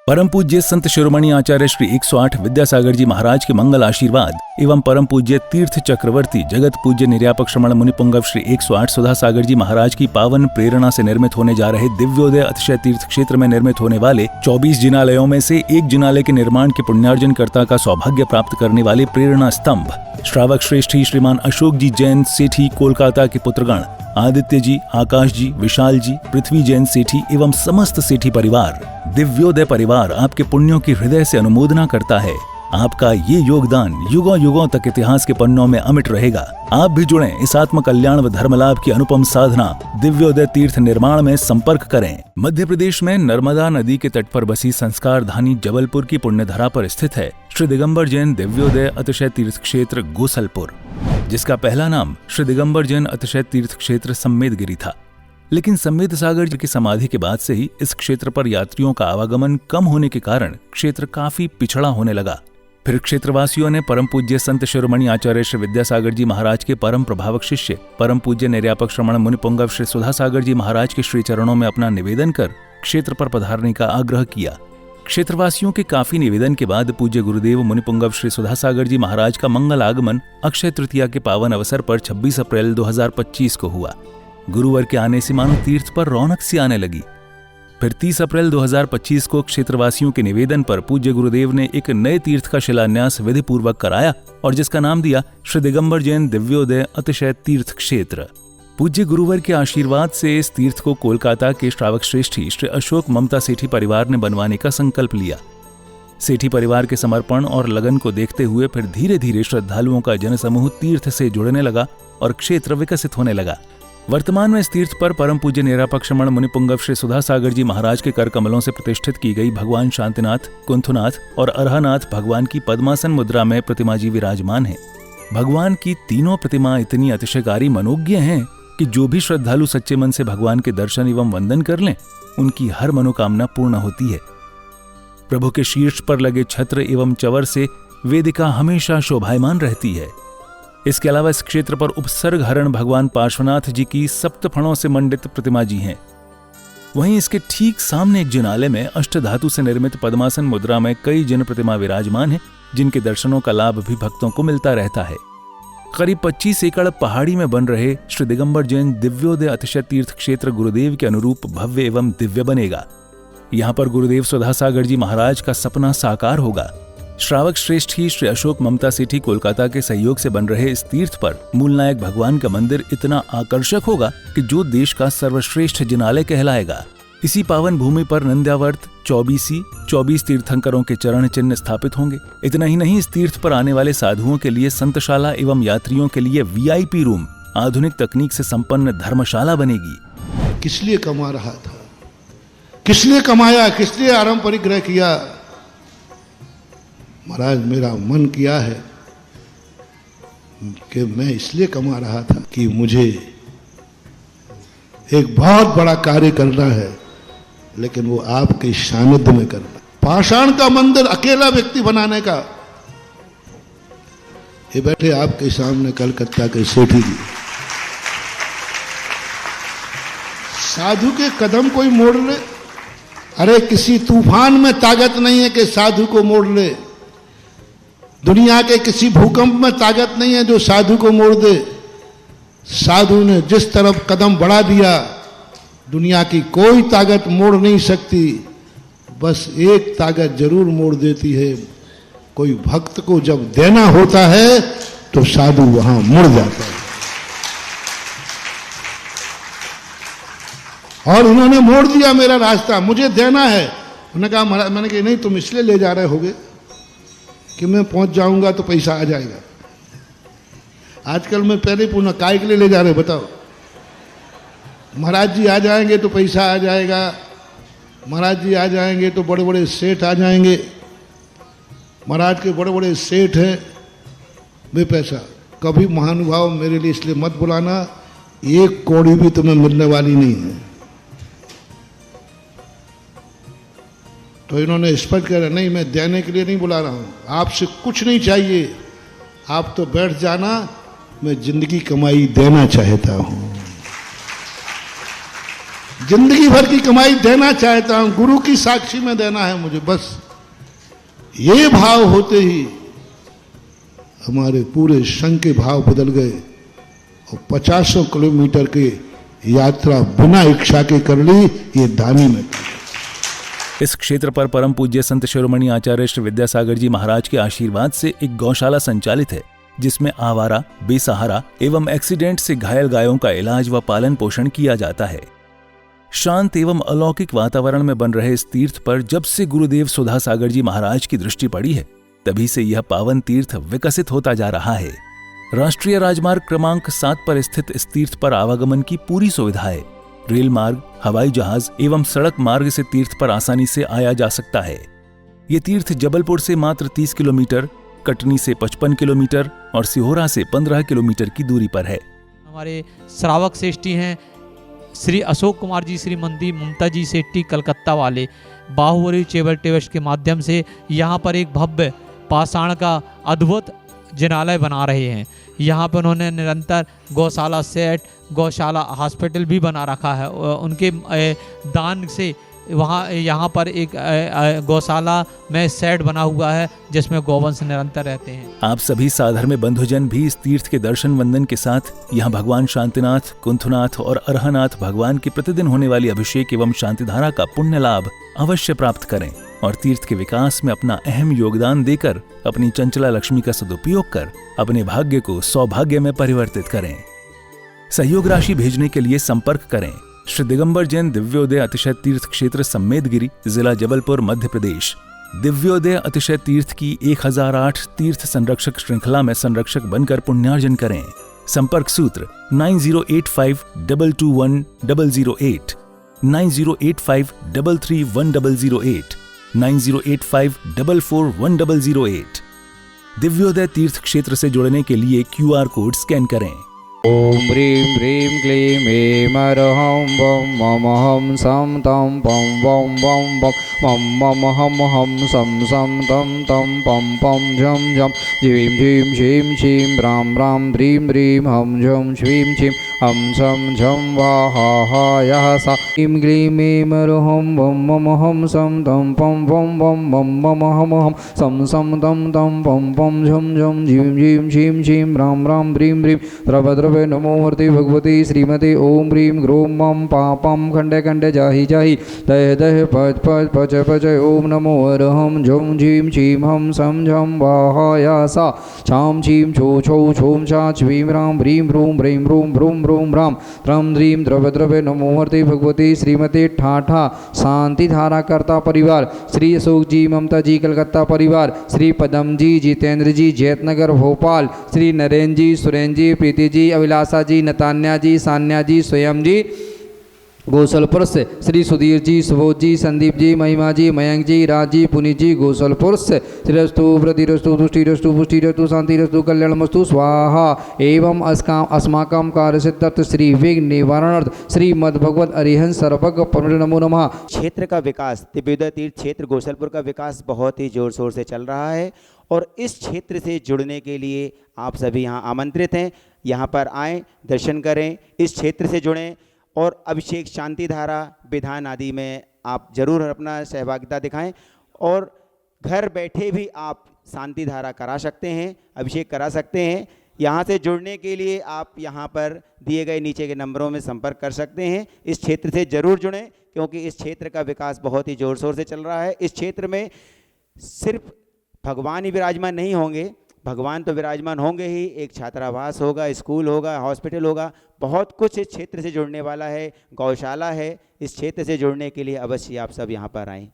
परम पूज्य संत शिरोमणि आचार्य श्री 108 विद्यासागर जी महाराज के मंगल आशीर्वाद एवं परम पूज्य तीर्थ चक्रवर्ती जगत पूज्य निर्यापक श्रमण मुनिपुंगव श्री 108 सुधा सागर जी महाराज की पावन प्रेरणा से निर्मित होने जा रहे दिव्योदय अतिशय तीर्थ क्षेत्र में निर्मित होने वाले 24 जिनालयों में से एक जिनालय के निर्माण के पुण्यार्जन कर्ता का सौभाग्य प्राप्त करने वाले प्रेरणा स्तंभ श्रावक श्रेष्ठी श्रीमान अशोक जी जैन सेठी कोलकाता के पुत्रगण आदित्य जी, आकाश जी, विशाल जी, पृथ्वी जैन सेठी एवं समस्त सेठी परिवार, दिव्योदय परिवार आपके पुण्यों की हृदय से अनुमोदना करता है। आपका ये योगदान युगों युगों तक इतिहास के पन्नों में अमिट रहेगा। आप भी जुड़ें इस आत्म कल्याण व धर्म लाभ की अनुपम साधना दिव्योदय तीर्थ निर्माण में संपर्क करें। मध्य प्रदेश में नर्मदा नदी के तट पर बसी संस्कार धानी जबलपुर की पुण्यधरा पर स्थित है श्री दिगंबर जैन दिव्योदय अतिशय तीर्थ क्षेत्र गोसलपुर, जिसका पहला नाम श्री दिगंबर जैन अतिशय तीर्थ क्षेत्र सम्मेदगिरी था। लेकिन सम्मेद सागर जी की समाधि के बाद से ही इस क्षेत्र पर यात्रियों का आवागमन कम होने के कारण क्षेत्र काफी पिछड़ा होने लगा। फिर क्षेत्रवासियों ने परम पूज्य संत शिरोमणि आचार्य श्री विद्यासागर जी महाराज के परम प्रभावक शिष्य परम पूज्य निर्यापक श्रमण मुनिपुंगव श्री सुधा सागर जी महाराज के श्री चरणों में अपना निवेदन कर क्षेत्र पर पधारने का आग्रह किया। क्षेत्रवासियों के काफी निवेदन के बाद पूज्य गुरुदेव मुनिपुंगव श्री सुधा सागर जी महाराज का मंगल आगमन अक्षय तृतीया के पावन अवसर पर 26 अप्रैल 2025 को हुआ। गुरुवार के आने से मानो तीर्थ पर रौनक सी आने लगी। फिर 30 अप्रैल 2025 को क्षेत्रवासियों के निवेदन पर पूज्य गुरुदेव ने एक नए तीर्थ का शिलान्यास विधि पूर्वक कराया और जिसका नाम दिया श्री दिगंबर जैन दिव्योदय अतिशय तीर्थ क्षेत्र। पूज्य गुरुवर के आशीर्वाद से इस तीर्थ को कोलकाता के श्रावक श्रेष्ठी श्री अशोक ममता सेठी परिवार ने बनवाने का संकल्प लिया। सेठी परिवार के समर्पण और लगन को देखते हुए फिर धीरे धीरे श्रद्धालुओं का जनसमूह तीर्थ से जुड़ने लगा और क्षेत्र विकसित होने लगा। वर्तमान में इस तीर्थ पर परम पूज्य निरापक श्रमण मुनिपुंगव श्री सुधा सागर जी महाराज के कर कमलों से प्रतिष्ठित की गई भगवान शांतिनाथ, कुंथुनाथ और अरहनाथ भगवान की पद्मासन मुद्रा में प्रतिमा जी विराजमान है। भगवान की तीनों प्रतिमा इतनी अतिशयकारी मनोज्ञ हैं कि जो भी श्रद्धालु सच्चे मन से भगवान के दर्शन एवं वंदन कर लें, उनकी हर मनोकामना पूर्ण होती है। प्रभु के शीर्ष पर लगे छत्र एवं चवर से वेदिका हमेशा शोभायमान रहती है। इसके अलावा इस क्षेत्र पर उपसर्ग हरण भगवान पार्श्वनाथ जी की सप्तफणों से मंडित प्रतिमा जी हैं। वहीं इसके ठीक सामने एक जिनालय में अष्टधातु से निर्मित पद्मासन मुद्रा में कई जिन प्रतिमा विराजमान हैं, जिनके दर्शनों का लाभ भी भक्तों को मिलता रहता है। करीब 25 एकड़ पहाड़ी में बन रहे श्री दिगंबर जैन दिव्योदय अतिशय तीर्थ क्षेत्र गुरुदेव के अनुरूप भव्य एवं दिव्य बनेगा। यहाँ पर गुरुदेव सुधा सागर जी महाराज का सपना साकार होगा। श्रावक श्रेष्ठी श्री अशोक ममता सेठी कोलकाता के सहयोग से बन रहे इस तीर्थ पर मूलनायक भगवान का मंदिर इतना आकर्षक होगा कि जो देश का सर्वश्रेष्ठ जिनालय कहलाएगा। इसी पावन भूमि पर नंद्यावर्त 24 तीर्थंकरों के चरण चिन्ह स्थापित होंगे। इतना ही नहीं, इस तीर्थ पर आने वाले साधुओं के लिए संतशाला एवं यात्रियों के लिए VIP रूम, आधुनिक तकनीक से संपन्न धर्मशाला बनेगी। किस लिए कमा रहा था, किस लिए कमाया, किस लिए आराम परिग्रह किया? महाराज मेरा मन किया है कि मैं इसलिए कमा रहा था कि मुझे एक बहुत बड़ा कार्य करना है, लेकिन वो आपके सानिध्य में करना। पाषाण का मंदिर अकेला व्यक्ति बनाने का। ये बैठे आपके सामने कलकत्ता के सेठी जी, साधु के कदम कोई मोड़ ले। अरे किसी तूफान में ताकत नहीं है कि साधु को मोड़ ले। दुनिया के किसी भूकंप में ताकत नहीं है जो साधु को मोड़ दे। साधु ने जिस तरफ कदम बढ़ा दिया, दुनिया की कोई ताकत मोड़ नहीं सकती। बस एक ताकत जरूर मोड़ देती है, कोई भक्त को जब देना होता है तो साधु वहां मुड़ जाता है। और उन्होंने मोड़ दिया मेरा रास्ता, मुझे देना है। उन्होंने कहा महाराज, मैंने कहा नहीं, तुम इसलिए ले जा रहे होगे कि मैं पहुंच जाऊंगा तो पैसा आ जाएगा। आजकल मैं पहले पूछना काय के लिए ले जा रहे बताओ? महाराज जी आ जाएंगे तो पैसा आ जाएगा, महाराज जी आ जाएंगे तो बड़े बड़े सेठ आ जाएंगे, महाराज के बड़े बड़े सेठ हैं, वे पैसा। कभी महानुभाव मेरे लिए इसलिए मत बुलाना, एक कौड़ी भी तुम्हें मिलने वाली नहीं है। तो इन्होंने स्पष्ट कहा नहीं, मैं देने के लिए नहीं बुला रहा हूं, आपसे कुछ नहीं चाहिए, आप तो बैठ जाना, मैं जिंदगी कमाई देना चाहता हूं। जिंदगी भर की कमाई देना चाहता हूं, गुरु की साक्षी में देना है मुझे, बस ये भाव होते ही हमारे पूरे संघ के भाव बदल गए और 50 किलोमीटर की यात्रा बिना इच्छा के कर ली, ये दानी में। इस क्षेत्र पर परम पूज्य संत शिरोमणि आचार्य श्री विद्यासागर जी महाराज के आशीर्वाद से एक गौशाला संचालित है, जिसमें आवारा, बेसहारा एवं एक्सीडेंट से घायल गायों का इलाज व पालन पोषण किया जाता है। शांत एवं अलौकिक वातावरण में बन रहे इस तीर्थ पर जब से गुरुदेव सुधा सागर जी महाराज की दृष्टि पड़ी है, तभी से यह पावन तीर्थ विकसित होता जा रहा है। राष्ट्रीय राजमार्ग क्रमांक 7 पर स्थित इस तीर्थ पर आवागमन की पूरी सुविधा है। रेल मार्ग, हवाई जहाज एवं सड़क मार्ग से तीर्थ पर आसानी से आया जा सकता है। ये तीर्थ जबलपुर से मात्र 30 किलोमीटर, कटनी से 55 किलोमीटर और सिहोरा से 15 किलोमीटर की दूरी पर है। हमारे श्रावक श्रेष्ठी हैं श्री अशोक कुमार जी, श्रीमती ममता जी सेट्टी कलकत्ता वाले, बाहुबली चेबल टेवश के माध्यम से यहाँ पर एक भव्य पाषाण का अद्भुत जिनालय बना रहे हैं। यहाँ पर उन्होंने निरंतर गौशाला सेट, गौशाला हॉस्पिटल भी बना रखा है। उनके दान से वहाँ यहाँ पर एक गौशाला में सेट बना हुआ है जिसमें गौवंश निरंतर रहते हैं। आप सभी साधर्म्य बंधुजन भी इस तीर्थ के दर्शन वंदन के साथ यहाँ भगवान शांतिनाथ, कुंथनाथ और अरहनाथ भगवान की प्रतिदिन होने वाली अभिषेक एवं शांतिधारा का पुण्य लाभ अवश्य प्राप्त करें और तीर्थ के विकास में अपना अहम योगदान देकर अपनी चंचला लक्ष्मी का सदुपयोग कर अपने भाग्य को सौभाग्य में परिवर्तित करें। सहयोग राशि भेजने के लिए संपर्क करें श्री दिगंबर जैन दिव्योदय अतिशय तीर्थ क्षेत्र सम्मेदगिरी, जिला जबलपुर, मध्य प्रदेश। दिव्योदय अतिशय तीर्थ की 1008 तीर्थ संरक्षक श्रृंखला में संरक्षक बनकर पुण्यार्जन करें। संपर्क सूत्र 9085221008, 9085331008, 9085441008। दिव्योदय तीर्थ क्षेत्र से जुड़ने के लिए QR कोड स्कैन करें। ओम ह्रीं ह्रीं क्लीं ऐं अरहं वं मम हं सं तं पं वं वं वं मम मम हं हं सं सं तं तं पं पं झं झं झीं झीं झीं झीं रां रां ह्रीं ह्रीं हं झं श्रीं छीं हं सं झं वा हा हा यः सा ह्रीं क्लीं ऐं अरहं वं मम हं सं तं पं वं वं मम मम हं हं सं सं तं तं पं पं झं झं झीं झीं झीं झीं रां रां ह्रीं ह्रीं द्रव नमो मूर्ति भगवती श्रीमती ओम ह्रीं ग्रों मम पापम खंडे खंडे जाहि जाहि दह दह पच पच पच पच ओम नमो अरहं झं झीं छीं हं सं झं वाहाया सा छां छीं छो छौ छौं छा छ्वीं रां ह्रीं ह्रूं ह्रीं ह्रूं भ्रूं भ्रूं रां त्रं ह्रीं द्रव नमो मूर्ति भगवती श्रीमती ठाठा शांति धारा कर्ता परिवार, श्री अशोक जी ममता जी कलकत्ता परिवार, श्री पदम जी जितेंद्र जी जैतनगर भोपाल, श्री नरेंद्र जी सुरेंद्र जी प्रीति जी अभिलाषा जी नतान्या जी सान्या जी स्वयं जी गौसलपुर से, श्री सुधीर जी सुबोध जी संदीप जी महिमा जी मयंक जी राज जी पुनीत जी गौसलपुर से। श्रीरस्तु वृद्धिरस्तु तुष्टिरस्तु पुष्टिरस्तु शांतिरस्तु कल्याणमस्तु स्वाहा एवं अस्माकं कार्यसिद्ध्यर्थ श्री विघ्न निवारणार्थ श्रीमद् भगवत अरिहंस सर्वज्ञ परम नमो नमः। क्षेत्र का विकास, दिव्योदय तीर्थ क्षेत्र गौसलपुर का विकास बहुत ही जोर शोर से चल रहा है और इस क्षेत्र से जुड़ने के लिए आप सभी यहाँ आमंत्रित हैं। यहाँ पर आएँ, दर्शन करें, इस क्षेत्र से जुड़ें और अभिषेक, शांति धारा, विधान आदि में आप जरूर अपना सहभागिता दिखाएं और घर बैठे भी आप शांति धारा करा सकते हैं, अभिषेक करा सकते हैं। यहाँ से जुड़ने के लिए आप यहाँ पर दिए गए नीचे के नंबरों में संपर्क कर सकते हैं। इस क्षेत्र से जरूर जुड़ें क्योंकि इस क्षेत्र का विकास बहुत ही ज़ोर शोर से चल रहा है। इस क्षेत्र में सिर्फ भगवान ही विराजमान नहीं होंगे, भगवान तो विराजमान होंगे ही, एक छात्रावास होगा, स्कूल होगा, हॉस्पिटल होगा, बहुत कुछ इस क्षेत्र से जुड़ने वाला है, गौशाला है। इस क्षेत्र से जुड़ने के लिए अवश्य आप सब यहाँ पर आएँ।